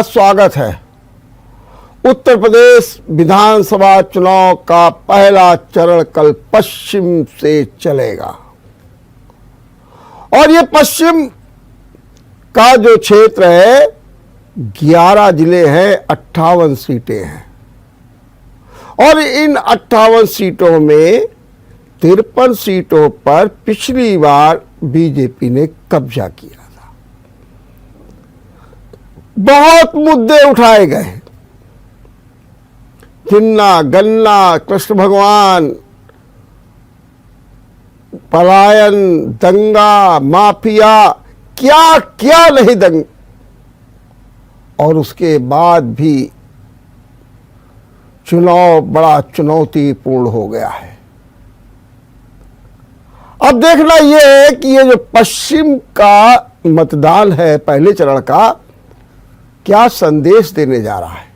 स्वागत है। उत्तर प्रदेश विधानसभा चुनाव का पहला चरण कल पश्चिम से चलेगा और ये पश्चिम का जो क्षेत्र है 11 जिले हैं, 58 सीटें हैं और इन 58 सीटों में 53 सीटों पर पिछली बार बीजेपी ने कब्जा किया था। बहुत मुद्दे उठाए गए, चिन्ना गन्ना, कृष्ण भगवान, पलायन, दंगा, माफिया, क्या क्या नहीं दंग, और उसके बाद भी चुनाव बड़ा चुनौतीपूर्ण हो गया है। अब देखना यह है कि ये जो पश्चिम का मतदान है पहले चरण का, क्या संदेश देने जा रहा है।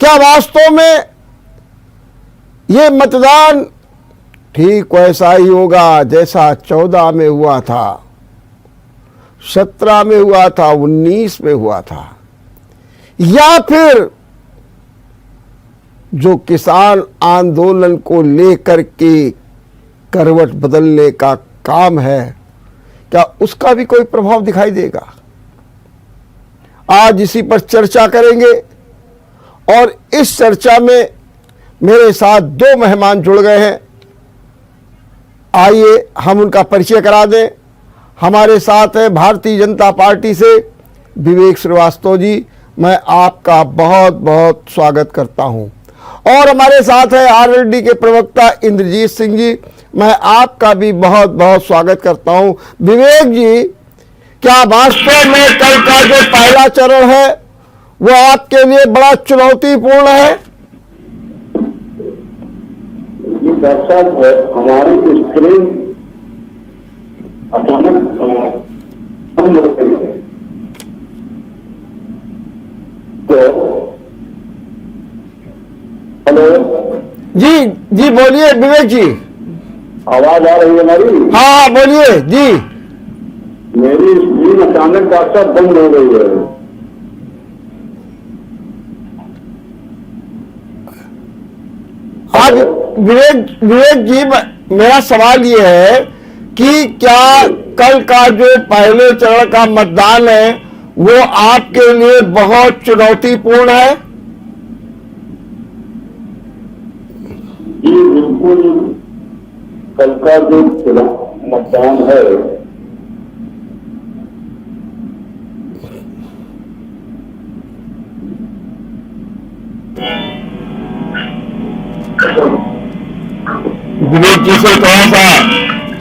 क्या वास्तव में ये मतदान ठीक वैसा ही होगा जैसा 14 में हुआ था, 17 में हुआ था, 19 में हुआ था, या फिर जो किसान आंदोलन को लेकर के करवट बदलने का काम है, क्या उसका भी कोई प्रभाव दिखाई देगा। आज इसी पर चर्चा करेंगे और इस चर्चा में मेरे साथ दो मेहमान जुड़ गए हैं। आइए हम उनका परिचय करा दें। हमारे साथ है भारतीय जनता पार्टी से विवेक श्रीवास्तव जी, मैं आपका बहुत बहुत स्वागत करता हूं। और हमारे साथ है आरएलडी के प्रवक्ता इंद्रजीत सिंह जी, मैं आपका भी बहुत बहुत स्वागत करता हूं। विवेक जी, क्या वास्तव में कल का जो पहला चरण है वो आपके लिए बड़ा चुनौतीपूर्ण है। ये दर्शक हमारी स्क्रीन अचानक बंद हो गई है, तो हेलो जी बोलिए विवेक जी। आवाज आ रही है हमारी? हाँ बोलिए जी। मेरी स्क्रीन अचानक दर्शक बंद हो गई है। आज विवेक जी, मेरा सवाल ये है कि क्या कल का जो पहले चरण का मतदान है वो आपके लिए बहुत चुनौतीपूर्ण है। जी बिल्कुल, कल का जो मतदान है विवेक जी से थोड़ा सा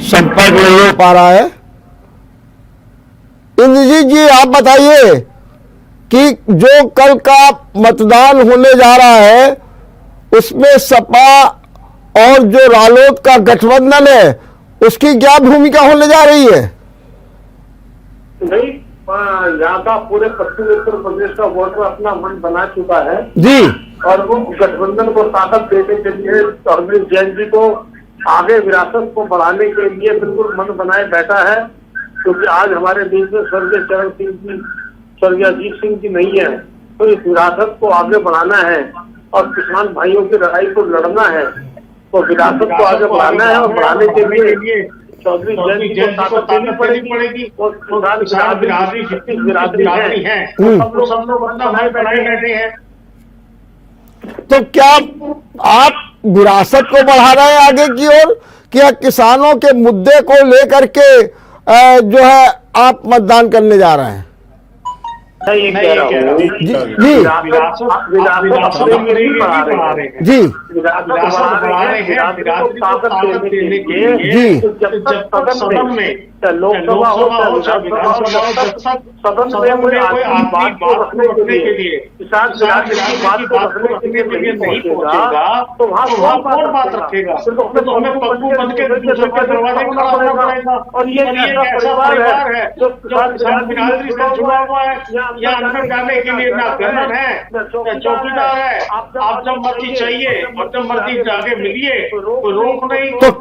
संपर्क नहीं हो पा रहा है। इंद्रजीत जी आप बताइए कि जो कल का मतदान होने जा रहा है उसमें सपा और जो रालोद का गठबंधन है उसकी क्या भूमिका होने जा रही है। नहीं, यहाँ का पूरे पश्चिम उत्तर प्रदेश का वोटर अपना मन बना चुका है जी, और वो गठबंधन को ताकत देने के लिए अरविंद जैन जी को आगे विरासत को बढ़ाने के लिए बिल्कुल मन बनाए बैठा है। क्योंकि आज हमारे देश में स्वर्गीय चरण सिंह जी, स्वर्गीय अजीत सिंह जी नहीं है, तो इस विरासत को आगे बढ़ाना है और किसान भाइयों की लड़ाई को लड़ना है। तो विरासत को आगे बढ़ाना है और बढ़ाने के लिए चौधरी जैन जी को ताकत देनी पड़ेगी और किसान बिरादरी जितनी बिरादरी है सब लोग अपना भाई बैठे हैं। तो क्या आप विरासत को बढ़ा रहे हैं आगे की ओर, क्या किसानों के मुद्दे को लेकर के जो है आप मतदान करने जा रहे हैं। नहीं कह रहा हूँ जी, विरासत ताकत देने के लिए जब तक सदन में लोकसभा हो सदन में कोई बात को रखने के लिए किसान की बात को रखने के लिए नहीं पहुंचेगा तो वहाँ कौन बात रखेगा। तो हमें पप्पू बन के दरवाजे में खड़ा होना पड़ेगा। और ये ऐसा परिवार है जो किसान बिरादरी से जुड़ा हुआ है, या अंदर जाने के लिए ना गवर्नर है ना चौकीदार है। आप जब मर्जी चाहिए और जब मर्जी जाके मिलिए, तो रोक नहीं। तो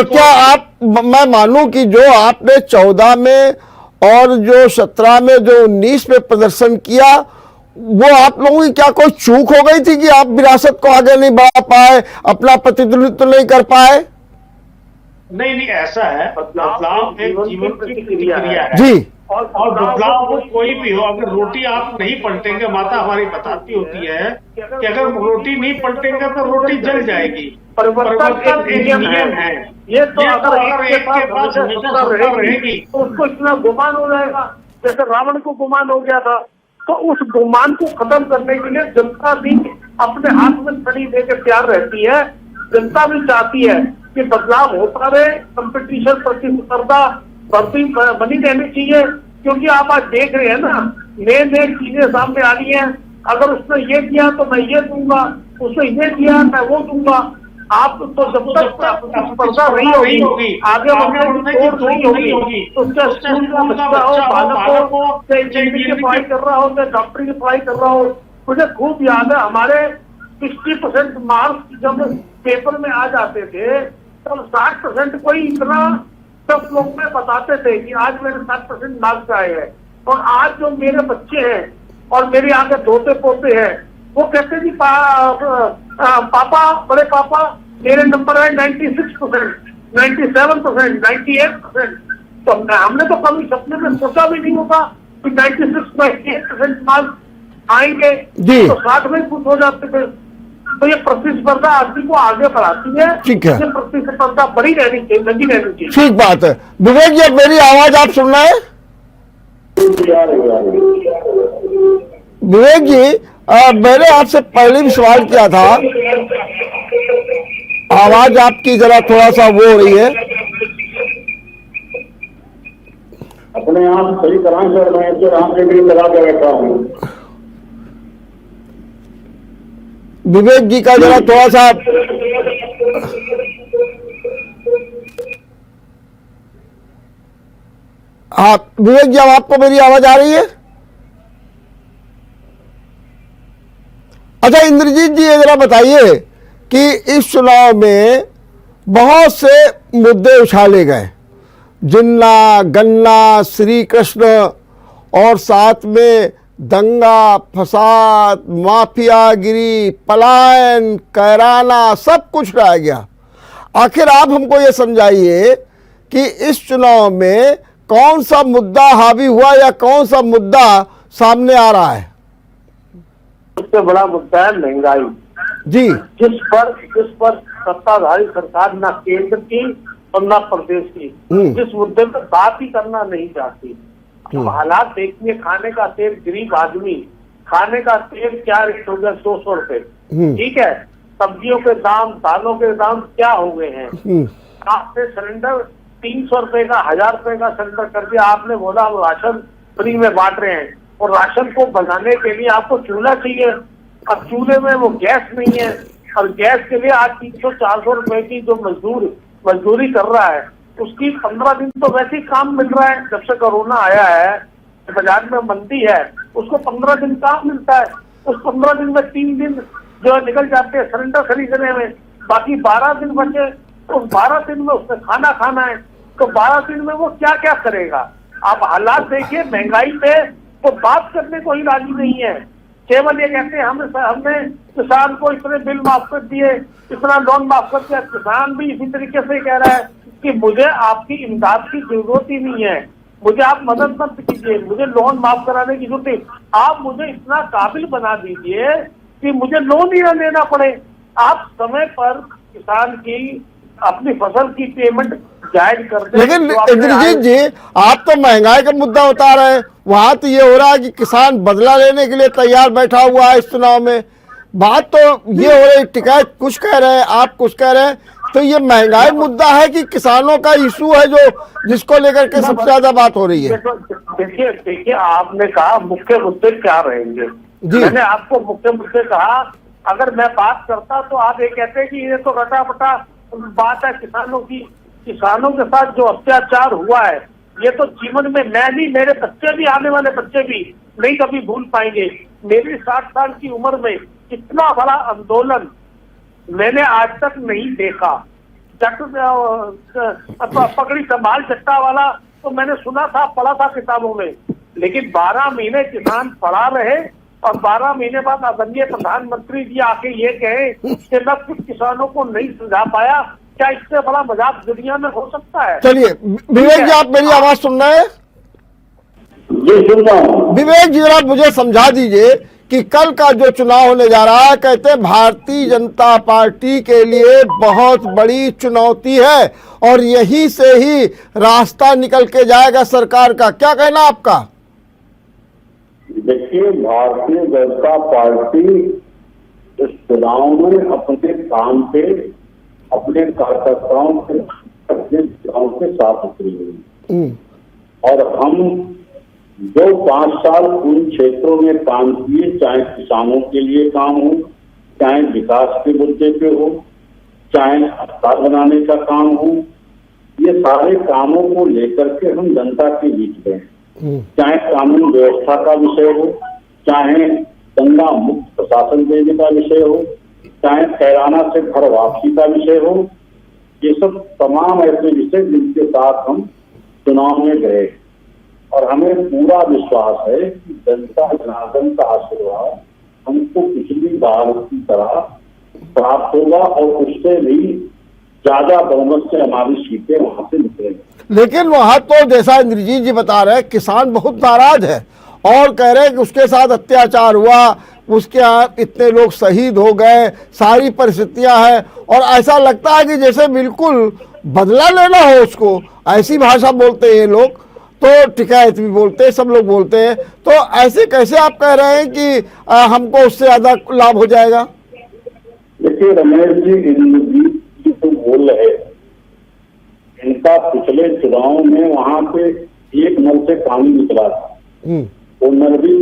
क्या आप, मैं मानूं कि जो आपने 14 में और जो 17 में जो 19 में प्रदर्शन किया, वो आप लोगों की क्या कोई चूक हो गई थी कि आप विरासत को आगे नहीं बढ़ा पाए, अपना प्रतिनिधित्व नहीं कर पाए? नहीं, ऐसा है, बदलाव एक जीवन की प्रक्रिया है जी। और बदलाव वो कोई भी हो, अगर रोटी आप नहीं पलटेंगे, माता हमारी बताती होती है कि अगर रोटी नहीं पलटेंगे तो रोटी जल जाएगी। परिवर्तन एक नियम है। ये तो अगर एक के पास हमेशा रहेगी तो उसको इतना गुमान हो जाएगा, जैसे रावण को गुमान हो गया था। तो उस गुमान को खत्म करने के लिए जनता भी अपने हाथ में छड़ी देकर तैयार रहती है। जनता भी चाहती है कि बदलाव होता रहे, कंपटीशन, प्रतिस्पर्धा बनी रहनी चाहिए। क्योंकि आप आज देख रहे हैं ना, नए नए चीजें सामने आ रही हैं। अगर उसने ये किया तो मैं ये दूंगा, उसने ये किया मैं वो दूंगा। आप तो जब तक स्पर्धा नहीं होगी, आगे बढ़ने की तोड़ नहीं होगी, तो उसका स्कूल का बच्चा हो, बालक हो, चाहे इंजीनियरिंग की पढ़ाई कर रहा हो, चाहे डॉक्टरी की पढ़ाई कर रहा हो। मुझे खूब याद है, हमारे 60% मार्क्स जब पेपर में आ जाते थे तब 60% कोई इतना सब लोग में बताते थे कि आज मेरे 60% मार्क्स आए हैं। और आज जो मेरे बच्चे हैं और मेरे आगे दोते पोते हैं, वो कहते जी पापा, बड़े पापा, मेरे नंबर है 96%, 97%, 98%। तो हमने तो कभी सपने में सोचा भी नहीं होगा कि 96-98% मार्क्स आएंगे, तो 60 में कुछ हो जाते थे। तो ये प्रतिस्पर्धा आदमी को आगे बढ़ाती है। ठीक है, ये प्रतिस्पर्धा बड़ी रहनी चाहिए, लगी रहनी चाहिए। ठीक बात है। विवेक जी, मेरी आवाज आप सुन रहे हैं? विवेक जी, मैंने आपसे पहले भी सवाल किया था, आवाज आपकी जरा थोड़ा सा वो हो रही है। अपने आप सही तरह से मैं तो राम डिग्री लगा के बैठा हूँ। विवेक जी का जरा थोड़ा सा, हाँ विवेक जी, अब आपको मेरी आवाज आ रही है? अच्छा इंद्रजीत जी, ये जरा बताइए कि इस चुनाव में बहुत से मुद्दे उछाले गए, जिन्ना, गन्ना, श्री कृष्ण, और साथ में दंगा फसाद, माफियागिरी, पलायन, कैराना, सब कुछ रह गया। आखिर आप हमको ये समझाइए कि इस चुनाव में कौन सा मुद्दा हावी हुआ या कौन सा मुद्दा सामने आ रहा है? सबसे बड़ा मुद्दा है महंगाई जी, जिस पर सत्ताधारी सरकार ना केंद्र की और ना प्रदेश की जिस मुद्दे पर बात ही करना नहीं चाहती। हालात देखिए, खाने का तेल, गरीब आदमी, खाने का तेल क्या रेट हो गया, 200 रुपए, ठीक है। सब्जियों के दाम, दालों के दाम क्या हो गए हैं। आपने सिलेंडर 300 रुपए का, 1000 रुपए का सिलेंडर कर दिया। आपने बोला हम राशन फ्री में बांट रहे हैं, और राशन को बनाने के लिए आपको चूल्हा चाहिए। अब चूल्हे में वो गैस नहीं है, और गैस के लिए आज 300-400 रुपए की जो मजदूरी कर रहा है, उसकी 15 दिन तो वैसे ही काम मिल रहा है। जब से कोरोना आया है, बाजार में मंदी है, उसको 15 दिन काम मिलता है। उस 15 दिन में 3 दिन जो निकल जाते हैं सिलेंडर खरीदने में, बाकी 12 दिन बचे। उस 12 दिन में उसने खाना खाना है, तो 12 दिन में वो क्या क्या करेगा। आप हालात देखिए, महंगाई पे तो बात करने को ही राजी नहीं है। केवल ये कहते हैं हमने किसान को इतने बिल माफ कर दिए, इतना लोन माफ कर दिया। किसान भी इसी तरीके से कह रहा है कि मुझे आपकी इमदाद की जरूरत ही नहीं है, मुझे आप मदद मत कीजिए, मुझे लोन माफ कराने की जरूरत है। आप मुझे इतना काबिल बना दीजिए कि मुझे लोन ही ना लेना पड़े। आप समय पर किसान की अपनी फसल की पेमेंट जायज कर दें। लेकिन इंद्रजीत जी, आप तो महंगाई का मुद्दा बता रहे हैं, वहां तो ये हो रहा है कि किसान बदला लेने के लिए तैयार बैठा हुआ है इस चुनाव में। बात तो ये हो रही, टिकैत कुछ कह रहे हैं, आप कुछ कह रहे हैं। तो ये महंगाई मुद्दा है कि किसानों का इशू है जो जिसको लेकर के सबसे ज्यादा बात हो रही है? देखिए आपने कहा मुख्य मुद्दे क्या रहेंगे। मैंने आपको मुख्य मुद्दे कहा। अगर मैं बात करता तो आप ये कहते हैं कि ये तो रटा-पटा बात है किसानों की। किसानों के साथ जो अत्याचार हुआ है, ये तो जीवन में मैं नहीं, मेरे बच्चे भी, आने वाले बच्चे भी नहीं कभी भूल पाएंगे। मेरी 60 साल की उम्र में इतना बड़ा आंदोलन मैंने आज तक नहीं देखा। पकड़ी संभाल चट्टा वाला तो मैंने सुना था, पढ़ा था किताबों में, लेकिन 12 महीने किसान पड़ा रहे और 12 महीने बाद आदरणीय प्रधानमंत्री जी आके ये कहे कि मैं कुछ किसानों को नहीं सुलझा पाया, क्या इससे बड़ा मजाक दुनिया में हो सकता है? चलिए विवेक जी, आप मेरी आवाज सुन रहे हैं? जी सुन रहा हूँ। विवेक जी जरा मुझे समझा दीजिए कि कल का जो चुनाव होने जा रहा है, कहते हैं भारतीय जनता पार्टी के लिए बहुत बड़ी चुनौती है और यहीं से ही रास्ता निकल के जाएगा सरकार का, क्या कहना आपका? देखिए, भारतीय जनता पार्टी इस चुनाव में अपने काम पे, अपने कार्यकर्ताओं के, अपने गांव के साथ उतरी हुई, और हम जो 5 साल उन क्षेत्रों में काम किए, चाहे किसानों के लिए काम हो, चाहे विकास के मुद्दे पे हो, चाहे अस्पताल बनाने का काम हो, ये सारे कामों को लेकर के हम जनता के बीच में, चाहे कानून व्यवस्था का विषय हो, चाहे दंगा मुक्त प्रशासन देने का विषय हो, चाहे कैराना से घर वापसी का विषय हो, ये सब तमाम ऐसे विषय जिनके साथ हम चुनाव में गए, और हमें पूरा विश्वास है कि जनता जनार्दन का आशीर्वाद हमको पिछली बार की तरह प्राप्त होगा और उससे भी ज्यादा बहुमत से हमारी सीटें वहां से निकलेंगी। लेकिन वहां तो जैसा इंद्रजीत जी बता रहे हैं, किसान बहुत नाराज है और कह रहे हैं कि उसके साथ अत्याचार हुआ, उसके यहाँ इतने लोग शहीद हो गए, सारी परिस्थितियां हैं, और ऐसा लगता है कि जैसे बिल्कुल बदला लेना हो उसको, ऐसी भाषा बोलते हैं ये लोग, तो टिकायत भी बोलते हैं, सब लोग बोलते हैं। तो ऐसे कैसे आप कह रहे हैं कि हमको उससे ज्यादा लाभ हो जाएगा? देखिए रमेश जी, इंद्रजीत जी तो बोल रहे, इनका पिछले चुनाव में वहां पे एक नल से पानी निकला था, वो नल भी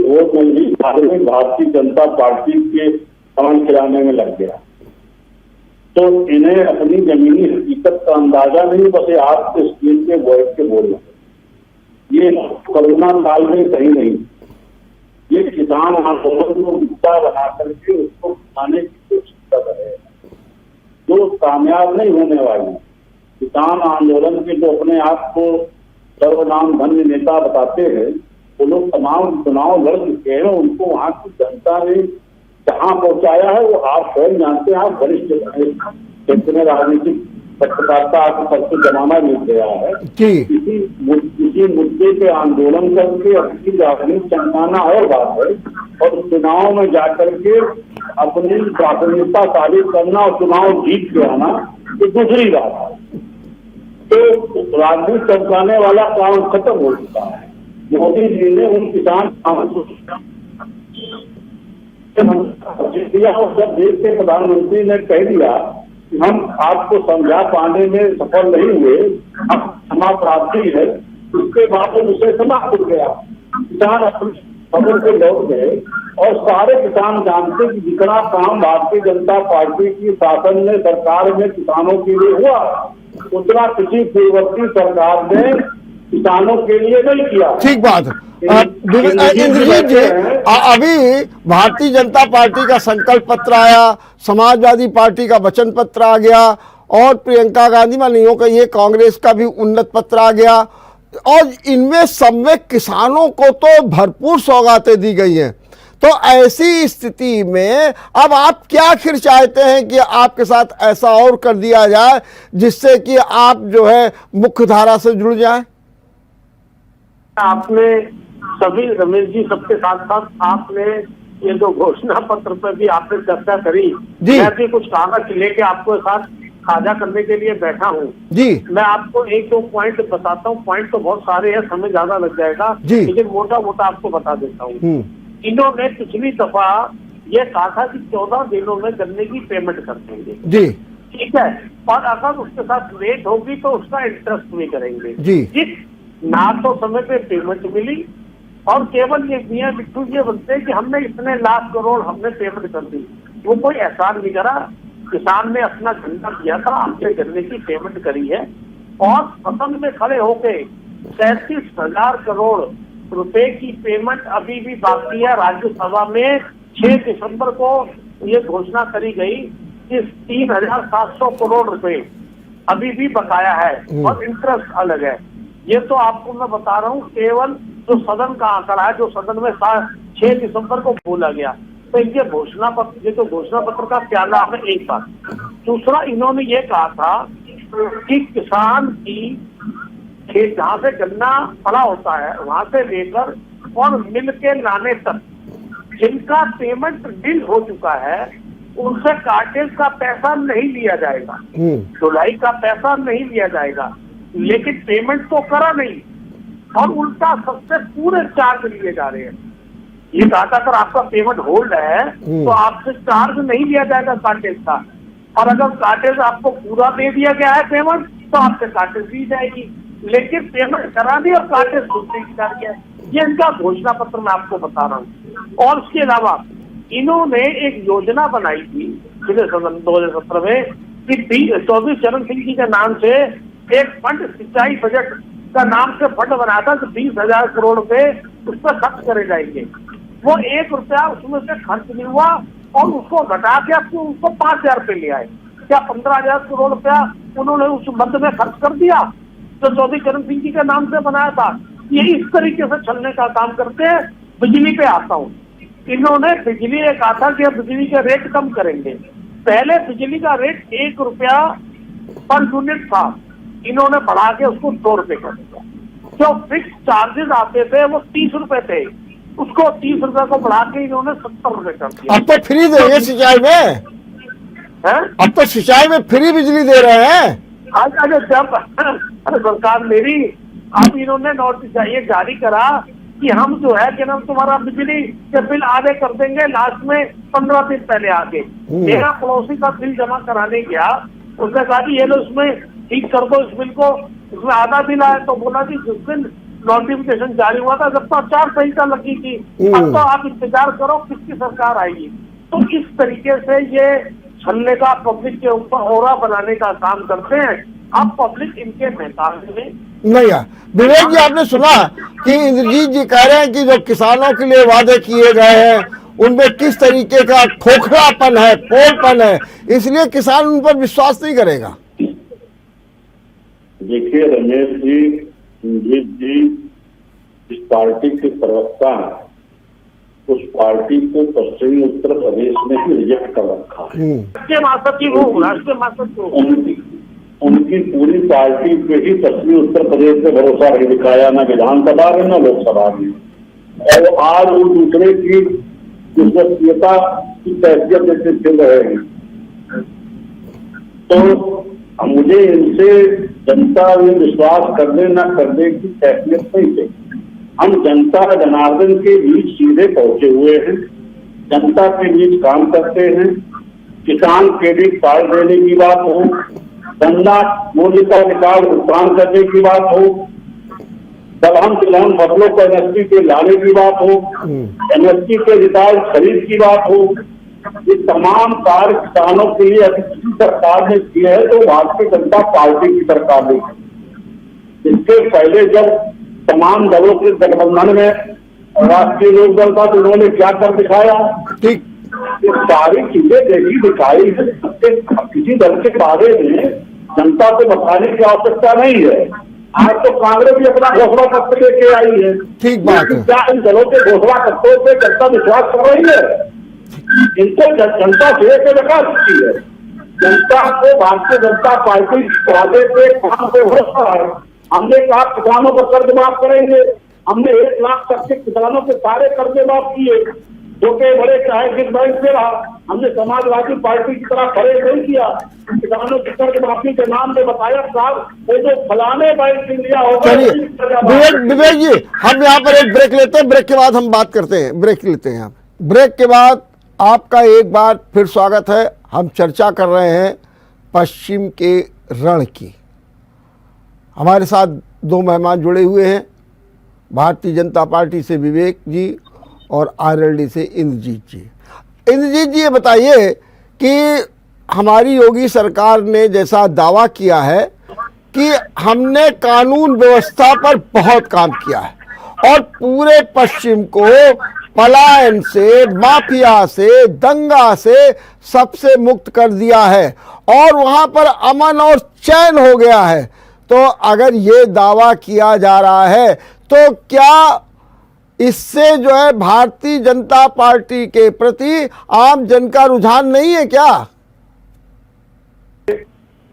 भारतीय जनता पार्टी के कमल खिलाने में लग गया। तो इन्हें अपनी जमीनी हकीकत का अंदाजा नहीं, बस आपके स्क्रीन के वॉइस के बोल रहे, ये कोरोना काल में सही नहीं, ये किसान आंदोलन को मुद्दा बना करके उसको बनाने की कोशिश कर रहे हैं, जो कामयाब नहीं होने वाली। किसान आंदोलन के जो अपने आप को सर्वनाम धन्य नेता बताते हैं, वो लोग तमाम चुनाव लड़ चुके हैं, उनको वहां की जनता ने जहां पहुंचाया है वो आप स्वयं जानते हैं। आप वरिष्ठ क्षेत्र में राजनीतिक पत्रकारिता आपको सबसे जमाना मिल गया है, किसी मुद्दे पे आंदोलन करके अपनी राजनीति चमकाना और बात है, और चुनाव में जाकर के अपनी प्राथमिकता साबित करना और चुनाव जीत के आना ये दूसरी बात है। तो राजनीति चमकाने वाला काम खत्म हो चुका है। मोदी जी ने उन किसान जब देश के प्रधानमंत्री ने कह दिया कि हम आपको समझा पाने में सफल नहीं हुए, अब क्षमा प्राप्ति है, उसके बाद उसे समाप्त हो गया। किसान अपने सदन से लौट गए और सारे किसान जानते कि जितना काम भारतीय जनता पार्टी की शासन में, सरकार में किसानों के लिए हुआ, उतना किसी पूर्ववर्ती सरकार ने किसानों के लिए नहीं किया। ठीक बात। इंद्रजीत जी, अभी भारतीय जनता पार्टी का संकल्प पत्र आया, समाजवादी पार्टी का वचन पत्र आ गया, और प्रियंका गांधी मानियों का ये कांग्रेस का भी उन्नत पत्र आ गया, और इनमें सब में किसानों को तो भरपूर सौगातें दी गई हैं। तो ऐसी स्थिति में अब आप क्या आखिर चाहते हैं कि आपके साथ ऐसा और कर दिया जाए जिससे कि आप जो है मुख्य धारा से जुड़ जाएं? आपने सभी, रमेश जी सबके साथ साथ आपने ये जो घोषणा पत्र पर भी आपने चर्चा करी, मैं भी कुछ कागज लेके आपको साथ साझा करने के लिए बैठा हूँ जी। मैं आपको एक दो पॉइंट बताता हूँ, पॉइंट तो बहुत सारे हैं, समय ज्यादा लग जाएगा, लेकिन मोटा मोटा आपको बता देता हूँ। इन्होंने पिछली दफा ये कहा था कि 14 दिनों में गन्ने की पेमेंट कर देंगे जी, ठीक है, और अगर उसके साथ लेट होगी तो उसका इंटरेस्ट भी करेंगे जी। ना तो समय पे पेमेंट मिली, और केवल ये मियां बिट्टू ये बोलते कि हमने इतने लाख करोड़ हमने पेमेंट कर दी, वो कोई एहसान नहीं करा। किसान ने अपना गन्ना दिया था, हमने गन्ने की पेमेंट करी है, और सदन में खड़े होके 37,000 करोड़ रुपए की पेमेंट अभी भी बाकी है। राज्यसभा में 6 दिसंबर को ये घोषणा करी गई कि 3,700 करोड़ रुपए अभी भी बकाया है, और इंटरेस्ट अलग है। ये तो आपको मैं बता रहा हूँ केवल जो सदन का आंकड़ा है, जो सदन में 6 दिसंबर को बोला गया। तो ये घोषणा पत्र, ये जो घोषणा पत्र का क्या नाम है, एक बात। दूसरा, इन्होंने ये कहा था कि किसान की खेत जहाँ से गन्ना पड़ा होता है वहां से लेकर और मिल के लाने तक जिनका पेमेंट डिल हो चुका है उनसे कार्टेज का पैसा नहीं लिया जाएगा, ढुलाई का पैसा नहीं लिया जाएगा, लेकिन पेमेंट तो करा नहीं और उल्टा सबसे पूरे चार्ज लिए जा रहे हैं। ये कहा था अगर आपका पेमेंट होल्ड है तो आपसे चार्ज नहीं लिया जाएगा कार्टेज का, और अगर कार्टेज आपको पूरा दे दिया गया है पेमेंट तो आपसे कार्टेज दी जाएगी, लेकिन पेमेंट करा दी और कार्टेज दूसरे की जा रही है। ये इनका घोषणा पत्र मैं आपको बता रहा हूँ। और उसके अलावा इन्होंने एक योजना बनाई थी पिछले सदन 2017 में कि चौधरी चरण सिंह जी के नाम से एक फंड, सिंचाई बजट का नाम से फंड बनाया था कि 20,000 करोड़ रुपए उस पर खर्च करे जाएंगे। वो 1 रुपया उसमें से खर्च नहीं हुआ और उसको घटा के उसको 5,000 रुपये ले आए। क्या 15,000 करोड़ रुपया उन्होंने उस मद में खर्च कर दिया जो चौधरी चरण सिंह जी के नाम से बनाया था। ये इस तरीके से चलने का काम करते हैं। बिजली पे आता हूँ, इन्होंने बिजली ने कहा था कि बिजली के रेट कम करेंगे। पहले बिजली का रेट 1 रुपया पर यूनिट था, इन्होंने बढ़ा के उसको 2 रुपए कर दिया। जो फिक्स चार्जेस आते थे वो 30 रुपए थे, उसको 30 रुपए को बढ़ा के इन्होंने 70 रुपए कर दिया। अब तो फ्री देंगे सिंचाई में है? अब तो सिंचाई में फ्री बिजली दे रहे हैं। अरे जब सरकार मेरी, अब इन्होंने नोटिस ये जारी करा कि हम जो है कि हम तुम्हारा बिजली के बिल आधे कर देंगे, लास्ट में 15 दिन पहले आगे। मेरा पड़ोसी का बिल जमा कराने गया, उसने कहा कि ये लो इसमें ठीक कर दो इस बिल को, इसमें आधा बिल आया। तो बोला कि जिस दिन नोटिफिकेशन जारी हुआ था जब तो आचार संहिता लगी थी, अब तो आप इंतजार करो किसकी सरकार आएगी। तो इस तरीके से ये छलने का, पब्लिक के ऊपर औरा बनाने का काम करते हैं। अब पब्लिक इनके महताज में नहीं है। विवेक जी, आपने सुना कि इंद्रजीत जी कह रहे हैं कि जो किसानों के लिए वादे किए गए हैं उनमें किस तरीके का खोखलापन है, पोलपन है, इसलिए किसान उन पर विश्वास नहीं करेगा। देखिए रमेश जी, इंद्रजीत जी इस पार्टी के प्रवक्ता हैं, उस पार्टी को पश्चिमी उत्तर प्रदेश में ही रिजेक्ट कर रखा है। राष्ट्रीय महासचिव हो, राष्ट्रीय महासचिव उनकी पूरी पार्टी पे ही पश्चिमी उत्तर प्रदेश में भरोसा नहीं दिखाया, न विधानसभा में न लोकसभा में। और आज वो दूसरे की विश्वसनीयता की हैसियत देते फिर रहे हैं। तो मुझे इनसे जनता में विश्वास करने न करने की हैसियत नहीं है। हम जनता जनार्दन के बीच सीधे पहुंचे हुए हैं, जनता के बीच काम करते हैं। किसान क्रेडिट कार्ड देने की बात हो, गन्ना मूल्य का रिकॉर्ड भुगतान करने की बात हो, दलहन तिलहन फसलों को एमएसपी के लाने की बात हो, एमएसपी के रिकॉर्ड खरीद की बात हो, ये तमाम कार्य किसानों के लिए अभी किसी सरकार ने किए हैं तो भारतीय जनता पार्टी की सरकार ने। इसके पहले जब तमाम दलों के गठबंधन में राष्ट्रीय लोक दल था तो उन्होंने क्या कर दिखाया, ठीक, ये सारी चीजें देखी दिखाई है। किसी दल के बारे में जनता को बताने की आवश्यकता नहीं है। आज तो कांग्रेस भी अपना घोषणा पत्र लेके आई है। ठीक बात है। क्या इन दलों के घोषणा पत्रों पे जनता विश्वास कर रही है? इनको जनता से लगा सकती है। जनता को भारतीय जनता पार्टी वादे पे काम पे भरोसा है। हमने कहा किसानों को कर्ज माफ करेंगे, हमने 1 लाख तक के किसानों के सारे कर्जे माफ किए, छोटे बड़े चाहे किस बैंक से रहा। हमने समाजवादी पार्टी की तरह खड़े नहीं किया। किसानों की कर्ज माफी के नाम में बताया साहब वो जो फलाने बैंक इंडिया होगा। विवेक जी, हम यहाँ पर एक ब्रेक लेते हैं, ब्रेक के बाद हम बात करते हैं, ब्रेक लेते हैं। ब्रेक के बाद आपका एक बार फिर स्वागत है। हम चर्चा कर रहे हैं पश्चिम के रण की। हमारे साथ 2 मेहमान जुड़े हुए हैं, भारतीय जनता पार्टी से विवेक जी और आरएलडी से इंद्रजीत जी। इंद्रजीत जी, ये बताइए कि हमारी योगी सरकार ने जैसा दावा किया है कि हमने कानून व्यवस्था पर बहुत काम किया है और पूरे पश्चिम को पलायन से, माफिया से, दंगा से सबसे मुक्त कर दिया है और वहां पर अमन और चैन हो गया है, तो अगर ये दावा किया जा रहा है तो क्या इससे जो है भारतीय जनता पार्टी के प्रति आम जन का रुझान नहीं है क्या?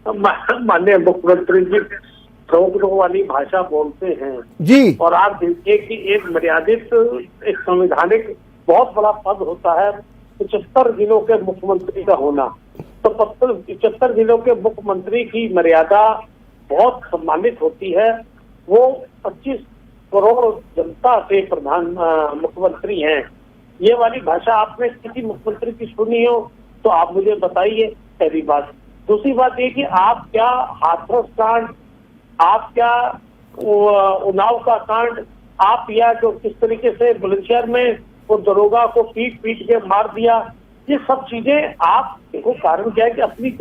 माननीय मुख्यमंत्री जी रोक वाली भाषा बोलते हैं जी। और आप देखिए कि एक मर्यादित एक संवैधानिक बहुत बड़ा पद होता है 75 जिलों के मुख्यमंत्री का होना। तो 75 जिलों के मुख्यमंत्री की मर्यादा बहुत सम्मानित होती है। वो 25 करोड़ जनता से प्रधान मुख्यमंत्री हैं। ये वाली भाषा आपने किसी मुख्यमंत्री की सुनी हो तो आप मुझे बताइए, पहली बात। दूसरी बात ये कि आप क्या हाथरस कांड, आप क्या उन्नाव का कांड, आप या जो किस तरीके से बुलंदशहर में वो दरोगा को पीट पीट के मार दिया, ये सब चीजें आप देखो। कारण क्या है कि अपनी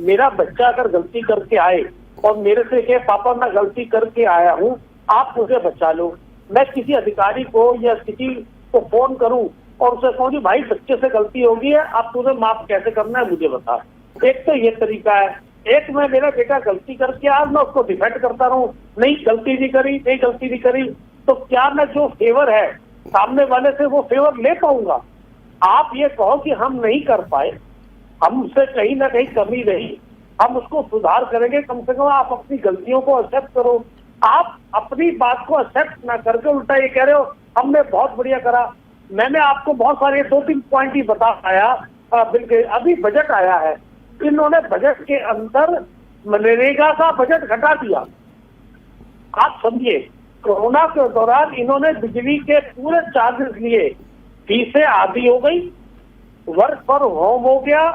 मेरा बच्चा अगर गलती करके आए और मेरे से कहे पापा मैं गलती करके आया हूँ, आप मुझे बचा लो, मैं किसी अधिकारी को या किसी को फोन करूं और उसे कहूं भाई बच्चे से गलती होगी है, आप तुझे माफ कैसे करना है मुझे बता। एक तो ये तरीका है। एक मैं मेरा बेटा गलती करके आज मैं उसको डिफेंड करता रहूं, नहीं गलती नहीं करी, नहीं गलती नहीं करी, तो क्या मैं जो फेवर है सामने वाले से वो फेवर ले पाऊंगा? आप ये कहो कि हम नहीं कर पाए, हमसे कहीं ना कहीं कमी रही, हम उसको सुधार करेंगे, कम से कम आप अपनी गलतियों को एक्सेप्ट करो। आप अपनी बात को एक्सेप्ट ना करके उल्टा ये कह रहे हो हमने बहुत बढ़िया करा। मैंने आपको बहुत सारे 2-3 पॉइंट ही बताया। बिल्कुल अभी बजट आया है, इन्होंने बजट के अंदर मनरेगा का बजट घटा दिया। आप समझिए, कोरोना के दौरान इन्होंने बिजली के पूरे चार्जेस लिए, फीसें आधी हो गई, वर्क फ्रॉम होम हो गया,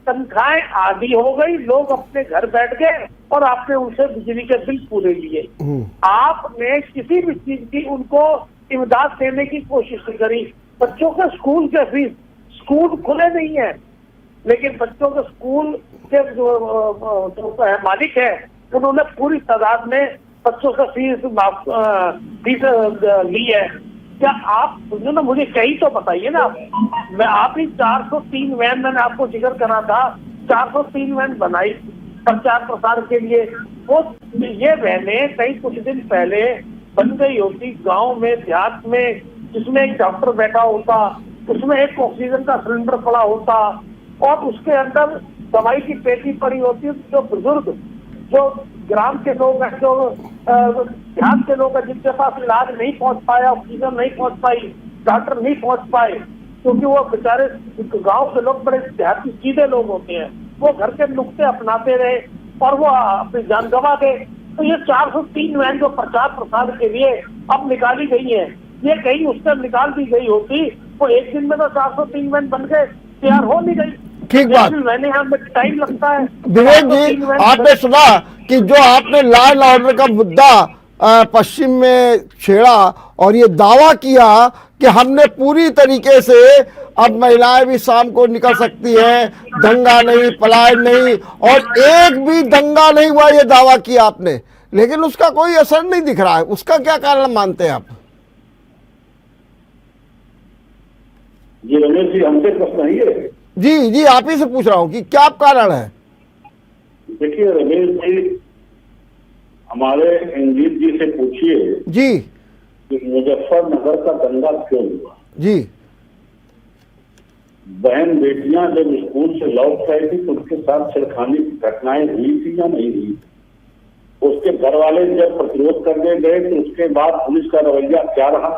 तनख्वाहें आधी हो गई, लोग अपने घर बैठ गए और आपने उनसे बिजली के बिल पूरे लिए। आपने किसी भी चीज की उनको इमदाद देने की कोशिश नहीं करी। बच्चों के स्कूल के फीस, स्कूल खुले नहीं है लेकिन बच्चों के स्कूल के जो मालिक है उन्होंने पूरी तादाद में बच्चों का फीस ली है। क्या आप सुनो ना, मुझे कहीं तो बताइए ना। मैं आप ही 403 वैन मैंने आपको जिक्र करा था, 403 वैन बनाई प्रचार प्रसार के लिए। वो ये वैनें कहीं कुछ दिन पहले बन गई होती गांव में, देहात में, जिसमें एक डॉक्टर बैठा होता, उसमें एक ऑक्सीजन का सिलेंडर पड़ा होता और उसके अंदर दवाई की पेटी पड़ी होती। जो बुजुर्ग, जो ग्राम के लोग हैं, जो देहात के लोग हैं, जिनके पास इलाज नहीं पहुंच पाया, ऑक्सीजन नहीं पहुंच पाई, डॉक्टर नहीं पहुंच पाए, क्योंकि वो बेचारे गांव के लोग बड़े देहाती सीधे लोग होते हैं, वो घर के नुक्ते अपनाते रहे और वो अपनी जान गंवा गए। तो ये 403 वैन जो प्रचार प्रसार के लिए अब निकाली गई है, ये कहीं उस टाइम निकाल दी गई होती वो एक दिन में तो 403 वैन बन गए, तैयार हो नहीं गई। ठीक बात। मैंने यहाँ में टाइम लगता है। विवेक जी, आपने सुना कि जो आपने लॉ एंड ऑर्डर का मुद्दा पश्चिम में छेड़ा और ये दावा किया कि हमने पूरी तरीके से अब महिलाएं भी शाम को निकल सकती हैं, दंगा नहीं, पलायन नहीं, और एक भी दंगा नहीं हुआ, ये दावा किया आपने, लेकिन उसका कोई असर नहीं दिख रहा है। उसका क्या कारण मानते हैं आप? जी रमेश जी, हमसे प्रश्न नहीं है। जी, आप ही से पूछ रहा हूं कि क्या कारण है। देखिए रमेश जी, हमारे इंजीत जी से पूछिए जी कि मुजफ्फरनगर का दंगा क्यों हुआ। जी। बहन बेटियां जब स्कूल से लौट रही थी तो उसके साथ छेड़खानी की घटनाएं हुई थी या नहीं हुई? उसके घर वाले जब प्रतिरोध करने गए तो उसके बाद पुलिस का रवैया क्या रहा?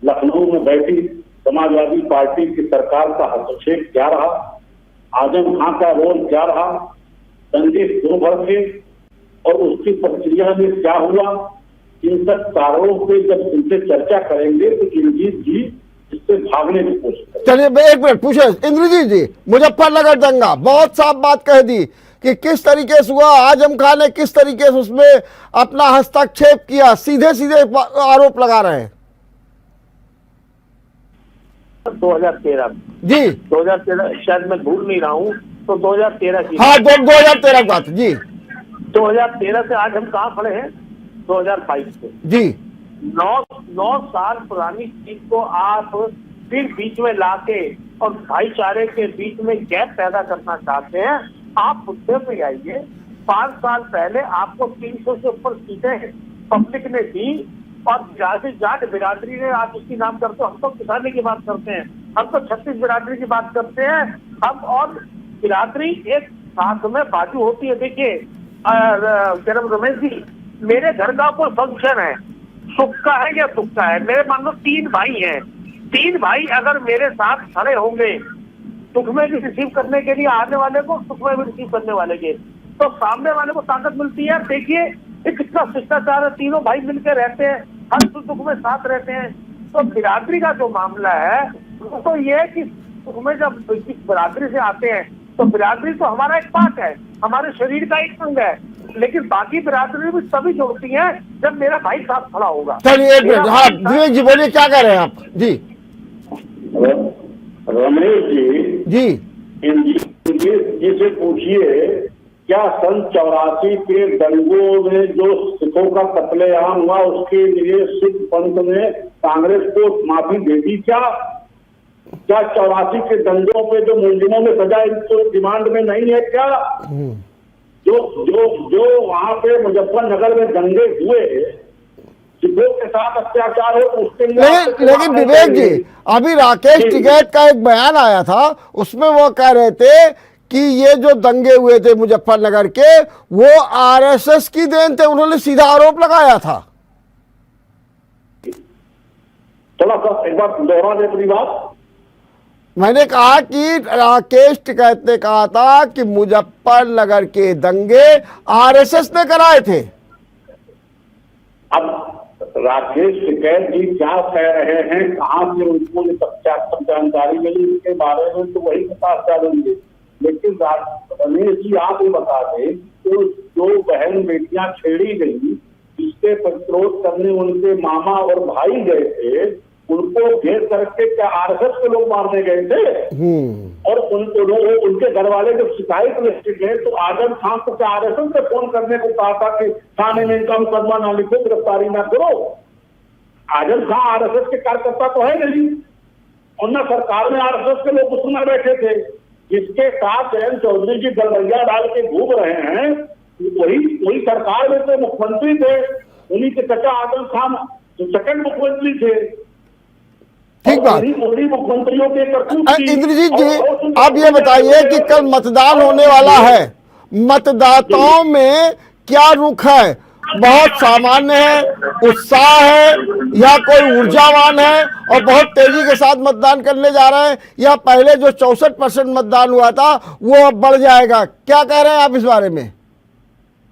लखनऊ में बैठी समाजवादी पार्टी की सरकार का हस्तक्षेप क्या रहा? आजम खां का रोल क्या रहा? संदेश क्यों भड़के और उसकी प्रक्रिया में क्या हुआ? इन सब कारणों पे जब उनसे चर्चा करेंगे तो इंद्रजीत जी इससे भागने की कोशिश करेंगे। चलिए एक मिनट पूछे इंद्रजीत जी, मुजफ्फरनगर दंगा बहुत साफ बात कह दी कि किस तरीके से हुआ, आजम खान ने किस तरीके से उसमें अपना हस्तक्षेप किया, सीधे सीधे आरोप लगा रहे हैं। 2013 जी 2013 शायद मैं भूल नहीं रहा हूँ, तो 2013 की। हाँ 2013 की बात जी। 2013 से आज हम कहाँ खड़े हैं? 2022 से जी 9 साल पुरानी चीज को आप फिर बीच में लाके और भाईचारे के बीच में गैप पैदा करना चाहते हैं। आप मुद्दे पे आइए 5 साल पहले आपको 300 से ऊपर सीटें पब्लिक ने दी और जाट बिरादरी ने, आप इसकी नाम करते हो, हम तो किसानी की बात करते हैं, हम तो 36 बिरादरी की बात करते हैं। हम और बिरादरी एक साथ में बाजू होती है। देखिए जनाब रमेश जी, मेरे घर का कोई फंक्शन है, सुख का है या दुख का है, मेरे मान लो 3 भाई हैं, 3 भाई अगर मेरे साथ खड़े होंगे सुख में भी रिसीव करने के लिए आने वाले को, सुख में भी रिसीव करने वाले के, तो सामने वाले को ताकत मिलती है। देखिए ये कितना शिष्टाचार है, तीनों भाई मिलकर रहते हैं, हर सुख दुख में साथ रहते हैं। तो बिरादरी का जो मामला है वो तो ये है कि सुख में जब बिरादरी से आते हैं तो बिरादरी तो हमारा एक पार्ट है, हमारे शरीर का एक अंग है, लेकिन बाकी बिरादरी भी तभी जोड़ती है जब मेरा भाई साथ खड़ा होगा। चलिए एक मिनट, हाँ विवेक जी बोलिए, क्या कह रहे हैं आप जी? रमेश जी जी से पूछिए, क्या सन 84 के दंगों में जो सिखों का कत्लेआम हुआ उसके लिए सिख पंथ ने कांग्रेस को माफी दे दी? क्या 84 के दंगों पे जो मुलजिमों में सजा तो डिमांड में नहीं है क्या? जो वहां पे मुजफ्फरनगर में दंगे हुए, सिखों के साथ अत्याचार हो, उसके लिए लेकिन विवेक जी, अभी राकेश टिकैत का एक बयान आया था, उसमें वो कह रहे थे कि ये जो दंगे हुए थे मुजफ्फरनगर के वो आरएसएस की देन थे, उन्होंने सीधा आरोप लगाया था। थोड़ा सा एक बार दोहरा दे अपनी बात। मैंने कहा कि राकेश टिकैत ने कहा था कि मुजफ्फरनगर के दंगे आरएसएस ने कराए थे। अब राकेश टिकैत जी क्या कह रहे हैं, कहाँ से उनको ये तथ्यात्मक जानकारी मिली, इसके बारे में तो वही बता देंगे। लेकिन रमेश जी आप ये बता दें तो जो बहन बेटियां छेड़ी गई, जिसके प्रतिरोध करने उनके मामा और भाई गए थे, उनको घेर करके क्या आरएसएस के लोग मारने गए थे? और उनके घर वाले जब शिकायत लिखते गए तो आजम खान को क्या आरएसएस से फोन करने को कहा था कि थाने में इनका मुकदमा ना लिखो, गिरफ्तारी ना करो? आजम खान आरएसएस के कार्यकर्ता तो है नहीं, और न सरकार में आरएसएस के लोग सुना बैठे थे। जिसके साथ जयंत चौधरी जी गलबैया डाल के घूम रहे हैं, वही सरकार में तो मुख्यमंत्री थे, उन्हीं के चचा आजम खान सेकंड मुख्यमंत्री थे। ठीक बात। मुख्यमंत्रियों के इंद्रजीत जी, आप ये बताइए कि कल मतदान होने वाला है, मतदाताओं में क्या रुख है? बहुत सामान्य है, उत्साह है, या कोई ऊर्जावान है और बहुत तेजी के साथ मतदान करने जा रहे हैं, या पहले जो 64% मतदान हुआ था वो अब बढ़ जाएगा? क्या कह रहे हैं आप इस बारे में?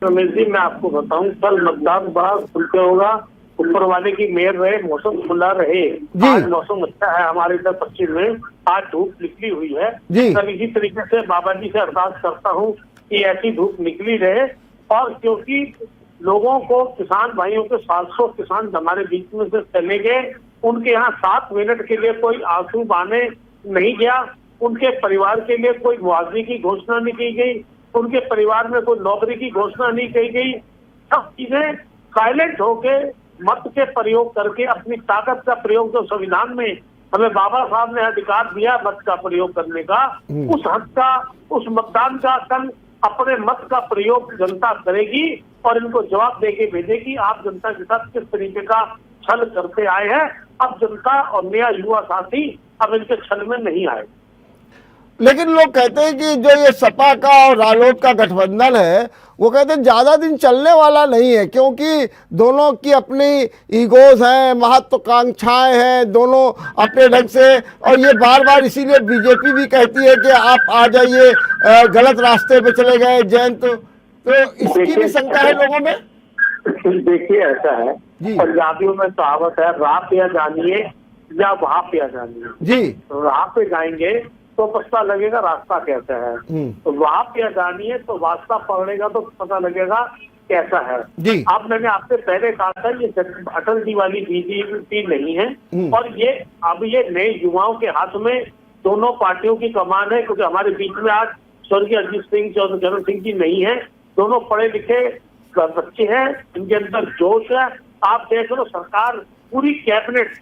रमेश जी मैं आपको बताऊं, कल मतदान बड़ा खुलकर होगा, ऊपर वाले की मेहर रहे, मौसम खुला रहे। आज मौसम अच्छा है हमारे इधर पश्चिम में, आज धूप निकली हुई है। कल इसी तरीके से बाबा जी से अरदास करता हूँ कि ऐसी धूप निकली रहे, और क्योंकि लोगों को, किसान भाइयों के 700 किसान हमारे बीच में से चले गए, उनके यहाँ 7 मिनट के लिए कोई आंसू बहाने नहीं गया, उनके परिवार के लिए कोई मुआवजे की घोषणा नहीं की गई, उनके परिवार में कोई नौकरी की घोषणा नहीं की गई। सब चीजें साइलेंट होके मत के प्रयोग करके, अपनी ताकत का प्रयोग जो संविधान में हमें बाबा साहब ने अधिकार दिया मत का प्रयोग करने का, उस हद का, उस मतदान का कल अपने मत का प्रयोग जनता करेगी और इनको जवाब देके भेजेगी आप जनता के साथ किस तरीके का छल करते आए हैं। अब जनता और नया युवा साथी अब इनके छल में नहीं आए। लेकिन लोग कहते हैं कि जो ये सपा का और रालोद का गठबंधन है, वो कहते हैं ज्यादा दिन चलने वाला नहीं है, क्योंकि दोनों की अपनी ईगोज हैं, महत्वाकांक्षाएं हैं, दोनों अपने ढंग से, और ये बार बार इसीलिए बीजेपी भी कहती है कि आप आ जाइए, गलत रास्ते पे चले गए जयंत, तो इसकी भी शंका है लोगों में। देखिए ऐसा है, पंजाबियों में कहावत है, राह पे जानिए या वहां पे जानिए जी। राह पे जाएंगे तो पता लगेगा रास्ता कैसा है, तो वहां पे जानिए तो वास्ता पकड़ेगा तो पता लगेगा कैसा है जी। अब मैंने आपसे पहले कहा था ये अटल जी वाली बीजेपी नहीं है, और ये अब ये नए युवाओं के हाथ में दोनों पार्टियों की कमान है, क्योंकि हमारे बीच में आज स्वर्गीय अजीत सिंह चरण सिंह जी नहीं है, दोनों पढ़े लिखे बच्चे हैं, इनके अंदर जोश है। आप देख लो सरकार पूरी कैबिनेट,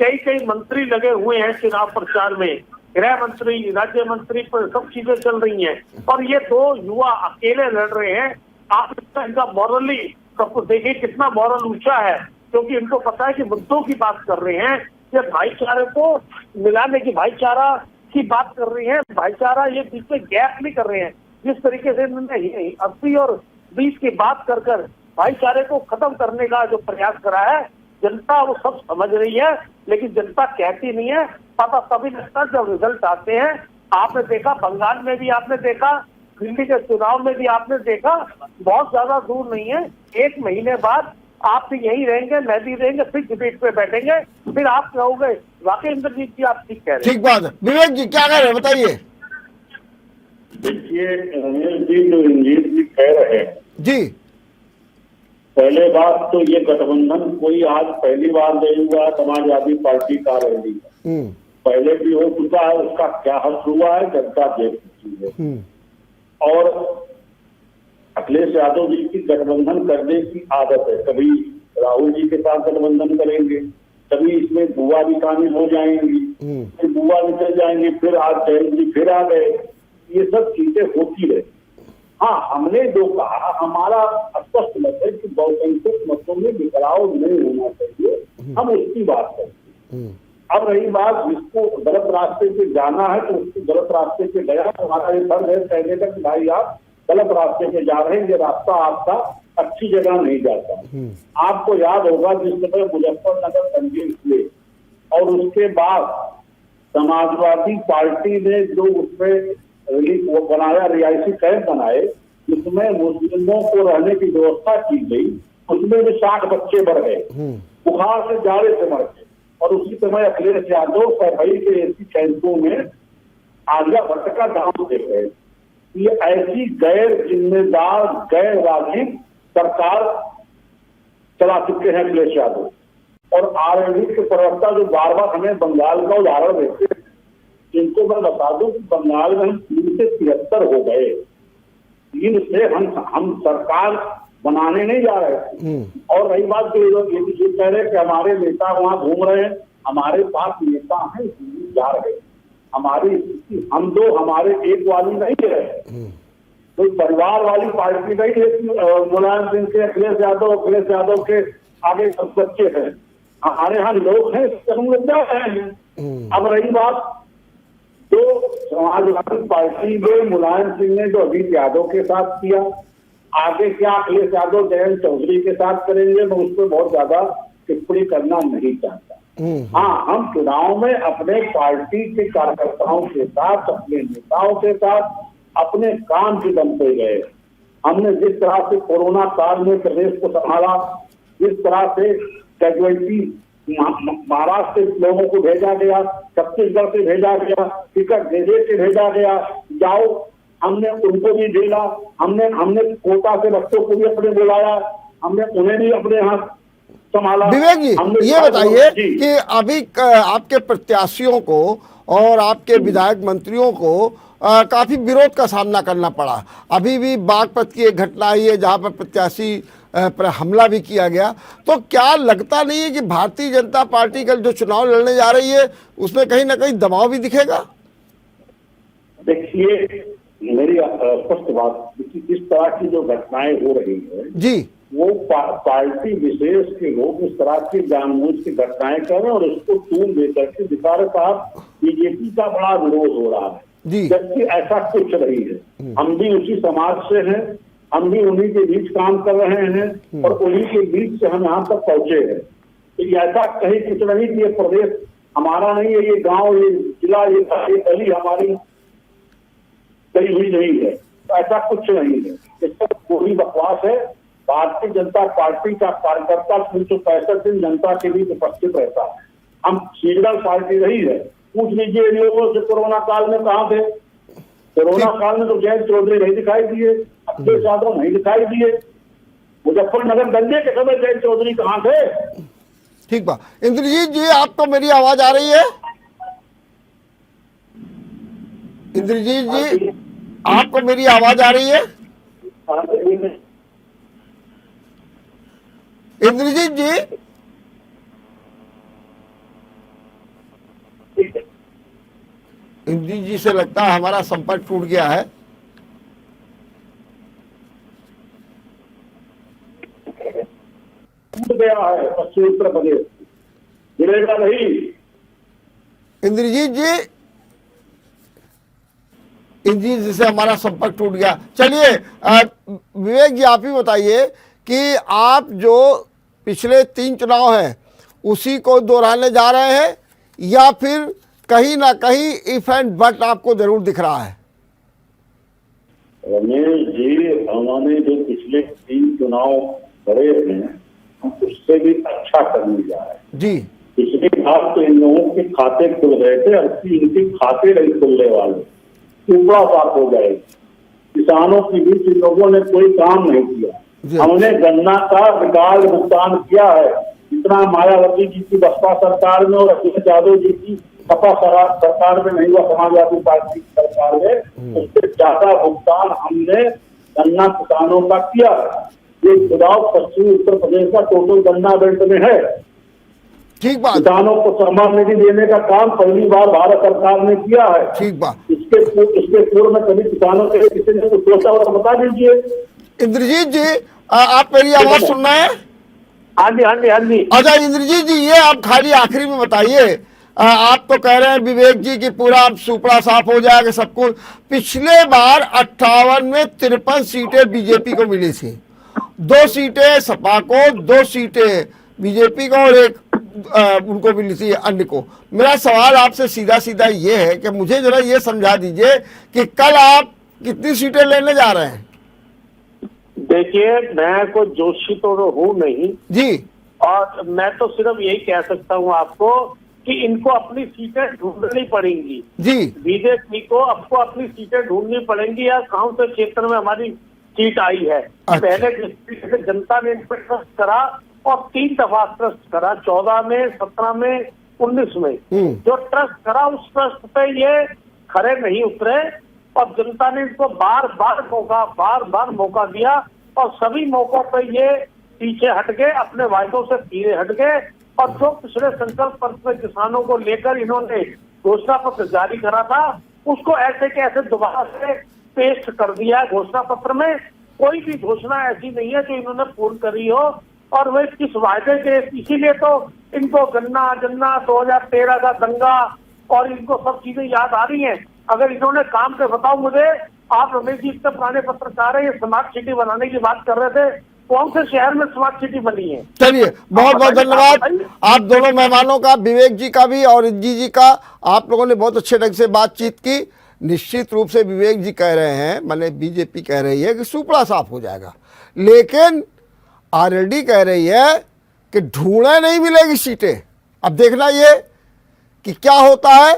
कई मंत्री लगे हुए हैं चुनाव प्रचार में, गृह मंत्री, राज्य मंत्री पर सब चीजें चल रही हैं, और ये दो युवा अकेले लड़ रहे हैं। आप इनका मॉरली सब कुछ देखिए, कितना मॉरल ऊंचा है, क्योंकि इनको पता है कि मुद्दों की बात कर रहे हैं, ये भाईचारे को मिलाने की, भाईचारा की बात कर रही है। भाईचारा ये बीच में गैप नहीं कर रहे हैं। जिस तरीके से इन्होंने 80 और 20 की बात कर भाईचारे को खत्म करने का जो प्रयास करा है, जनता वो सब समझ रही है, लेकिन जनता कहती नहीं है। पता तभी लगता है जब रिजल्ट आते हैं। आपने देखा बंगाल में भी, आपने देखा दिल्ली के चुनाव में भी, आपने देखा बहुत ज्यादा दूर नहीं है, 1 महीने बाद आप भी यही रहेंगे, मैं भी रहेंगे, फिर डिबेट पे बैठेंगे, फिर आप कहोगे वाकई इंद्रजीत जी आप ठीक कह रहे हैं। ठीक बात है। विवेक जी क्या कह रहे हैं बताइए। देखिए रमेश जी, जो इंजीत जी कह रहे हैं, जी पहले बात तो ये गठबंधन कोई आज पहली बार नहीं हुआ, समाजवादी पार्टी का रैली है, पहले भी हो चुका है। उसका क्या हल हुआ है जनता देख चुकी है। और अखिलेश यादव जी की गठबंधन करने की आदत है। कभी राहुल जी के साथ गठबंधन करेंगे, कभी इसमें बुआ भी शामिल हो जाएंगी, फिर बुआ निकल जाएंगे, फिर आज जयंत जी फिर आ गए। ये सब चीजें होती रहे। हाँ, हमने जो कहा, हमारा स्पष्ट मत है कि बहुसंख्यक मतों में बिखराव नहीं होना चाहिए, हम उसकी बात करें। अब रही बात जिसको गलत रास्ते पे जाना है तो उसको गलत रास्ते पे गया, हमारा ये फर्ज है कहने का कि भाई आप गलत रास्ते पे जा रहे हैं, ये रास्ता आपका अच्छी जगह नहीं जाता। आपको याद होगा जिस समय मुजफ्फरनगर तंजीम हुए और उसके बाद समाजवादी पार्टी ने जो उसमें वो बनाया, रिहायशी कैंप बनाए, जिसमें मुस्लिमों को रहने की व्यवस्था की गई, उसमें भी 60 बच्चे मर गए, बुखार से, जाड़े से मर गए। और उसी समय अखिलेश यादव सरहई के ऐसी कैंपों में आलिया भट्ट का नाम दे गए। ये ऐसी गैर जिम्मेदार, गैर राजनीतिक सरकार चला चुके हैं अखिलेश यादव। और आरएलडी के प्रवक्ता जो बार बार हमें बंगाल का उदाहरण देते हैं, इनको मैं बता दूं कि बंगाल में हम 3 से 73 हो गए। 3 से हम सरकार बनाने नहीं जा रहे थे। और रही बात जो लोग ये कह रहे हैं कि हमारे नेता वहां घूम रहे हैं, हमारे पास नेता हैं दिल्ली जा रहे हैं। हमारी स्थिति, हम दो हमारे एक वाली नहीं है, कोई परिवार वाली पार्टी नहीं है। मुलायम सिंह के, अखिलेश यादव के आगे सब बच्चे हैं, हमारे यहाँ लोग हैं, हम लोग जा रहे हैं। अब रही बात तो समाजवादी पार्टी में मुलायम सिंह ने जो अजीत यादव के साथ किया, आगे क्या अखिलेश यादव जयंत चौधरी के साथ करेंगे, मैं उस पर बहुत ज्यादा टिप्पणी करना नहीं चाहता। हाँ, हम चुनाव में अपने पार्टी के कार्यकर्ताओं के साथ, अपने नेताओं के साथ, अपने काम के दम पे गए। हमने जिस तरह से कोरोना काल में प्रदेश को संभाला, जिस तरह से कैजुअलिटी महाराष्ट्र से लोगों को भेजा गया, छत्तीसगढ़ से भेजा गया, टिकट दे के भेजा गया, जाओ, हमने उनको भी झेला, हमने कोटा से बच्चों को भी अपने बुलाया, हमने उन्हें भी अपने यहाँ संभाला। विवेक जी ये बताइए कि अभी आपके प्रत्याशियों को और आपके विधायक मंत्रियों को काफी विरोध का सामना करना पड़ा। अभी भी बागपत की एक घटना आई है जहां पर प्रत्याशी पर हमला भी किया गया। तो क्या लगता नहीं है कि भारतीय जनता पार्टी का जो चुनाव लड़ने जा रही है उसमें कहीं ना कहीं दबाव भी दिखेगा? देखिए, मेरी स्पष्ट बात, इस तरह की जो घटनाएं हो रही है जी, वो पार्टी विशेष के लोग इस तरह की जानबूझ की घटनाएं कर रहे हैं और इसको टूल देकर के दिखा रहे साहब बीजेपी का बड़ा विरोध हो रहा है, जबकि ऐसा कुछ नहीं है। हम भी उसी समाज से हैं, हम भी उन्हीं के बीच काम कर रहे हैं और उन्हीं के बीच से हम यहाँ तक पहुंचे हैं। तो ऐसा कहीं कुछ नहीं कि ये प्रदेश हमारा नहीं है, ये गांव, ये जिला, ये गली हमारी कहीं हुई नहीं है, तो ऐसा कुछ नहीं है। ये सब पूरी बकवास है। भारतीय जनता पार्टी का कार्यकर्ता 365 दिन जनता के बीच उपस्थित रहता है। हम सीजनल पार्टी रही है। पूछ लीजिए लोगों से कोरोना काल में कहाँ थे। कोरोना काल में तो जयंत चौधरी नहीं दिखाई दिए, अखिलेश यादव नहीं दिखाई दिए, मुजफ्फरनगर दंगे के समय जयंत चौधरी कहाँ थे। ठीक बा। इंद्रजीत जी आपको मेरी आवाज आ रही है? इंद्रजीत जी आपको मेरी आवाज आ रही है? इंद्रजीत जी, इंद्र जी से लगता है हमारा संपर्क टूट गया है। टूट गया है पश्चिमी उत्तर प्रदेश, गिरेगा नहीं। इंद्रजीत जी से हमारा संपर्क टूट गया। चलिए विवेक जी आप ही बताइए कि आप जो पिछले 3 चुनाव हैं उसी को दोहराने जा रहे हैं या फिर कहीं ना कहीं इफ एंड बट आपको जरूर दिख रहा है? रमेश जी, हमने जो पिछले 3 चुनाव लड़े हैं हम उससे भी अच्छा करने जा रहे हैं जी। पिछली बार तो इन लोगों के खाते खुल गए थे, अब इनके खाते नहीं खुलने वाले, टुकड़ा साफ हो जाएगी। किसानों के बीच इन लोगों ने कोई काम नहीं किया। हमने गन्ना का रिकॉर्ड भुगतान किया है, जितना मायावती जी की बसपा सरकार में और अखिलेश यादव जी की सपा सरकार में नहीं हुआ, समाजवादी पार्टी की सरकार में, उससे ज्यादा भुगतान हमने गन्ना किसानों का किया है। ये चुनाव पश्चिमी उत्तर प्रदेश का टोटल गन्ना बेल्ट में है। ठीक बात। किसानों को सम्मान निधि देने का काम पहली बार भारत सरकार ने किया है। ठीक बात। इसके पूर्व में कभी किसानों के लिए किसी ने कुछ सोचा हो तो बता दीजिए। इंद्रजीत जी आप मेरी आवाज सुन रहे हैं? हाँ जी, हाँ जी, हाँ जी। अच्छा इंद्रजीत जी, ये आप खाली आखिरी में बताइए, आप तो कह रहे हैं विवेक जी की पूरा सुपड़ा साफ हो जाएगा सब कुछ। पिछले बार 58 में 53 सीटें बीजेपी को मिली थी, 2 सीटें सपा को, 2 सीटें बीजेपी को और 1 उनको मिली थी अन्य को। मेरा सवाल आपसे सीधा सीधा ये है कि मुझे जरा ये समझा दीजिए कि कल आप कितनी सीटें लेने जा रहे हैं? देखिए, मैं कोई जोशी तो हूँ नहीं जी, और मैं तो सिर्फ यही कह सकता हूँ आपको कि इनको अपनी सीटें ढूंढनी पड़ेंगी जी। बीजेपी को आपको अपनी सीटें ढूंढनी पड़ेंगी। या कौन से क्षेत्र में हमारी सीट आई है? अच्छा। पहले जिस जनता ने इन पर ट्रस्ट करा और 3 दफा ट्रस्ट करा, 14 में, 17 में, 19 में, जो ट्रस्ट करा उस ट्रस्ट पे ये खरे नहीं उतरे और जनता ने इनको बार बार मौका दिया और सभी मौकों पे ये पीछे हट गए, अपने वायदों से पीछे हट गए। और जो पिछले संकल्प पत्र में किसानों को लेकर इन्होंने घोषणा पत्र जारी करा था, उसको ऐसे के ऐसे दोबारा से पेश कर दिया है। घोषणा पत्र में कोई भी घोषणा ऐसी नहीं है जो इन्होंने पूर्ण करी हो और वे किस वायदे के, इसीलिए तो इनको गन्ना 2013 का दंगा और इनको सब चीजें याद आ रही हैं। अगर इन्होंने काम के बताओ मुझे, आप रमेश जी इतने पुराने पत्रकार है, ये स्मार्ट सिटी बनाने की बात कर रहे थे, कौन से शहर में स्मार्ट सिटी बनी है? चलिए बहुत बहुत धन्यवाद आप दोनों मेहमानों का, विवेक जी का भी और जी का। आप लोगों ने बहुत अच्छे ढंग से बातचीत की। निश्चित रूप से विवेक जी कह रहे हैं, माने बीजेपी कह रही है कि सुपड़ा साफ हो जाएगा, लेकिन आरएलडी कह रही है कि ढूंढे नहीं मिलेगी सीटें। अब देखना ये कि क्या होता है।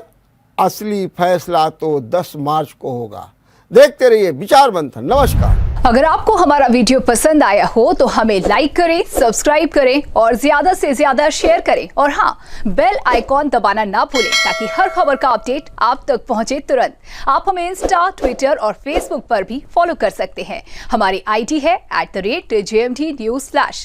असली फैसला तो 10 मार्च को होगा। देखते रहिए विचार मंथन। नमस्कार। अगर आपको हमारा वीडियो पसंद आया हो तो हमें लाइक करें, सब्सक्राइब करें और ज्यादा से ज्यादा शेयर करें। और हाँ, बेल आइकॉन दबाना ना भूलें ताकि हर खबर का अपडेट आप तक पहुंचे तुरंत। आप हमें इंस्टा, ट्विटर और फेसबुक पर भी फॉलो कर सकते हैं। हमारी आईडी है @JMT News।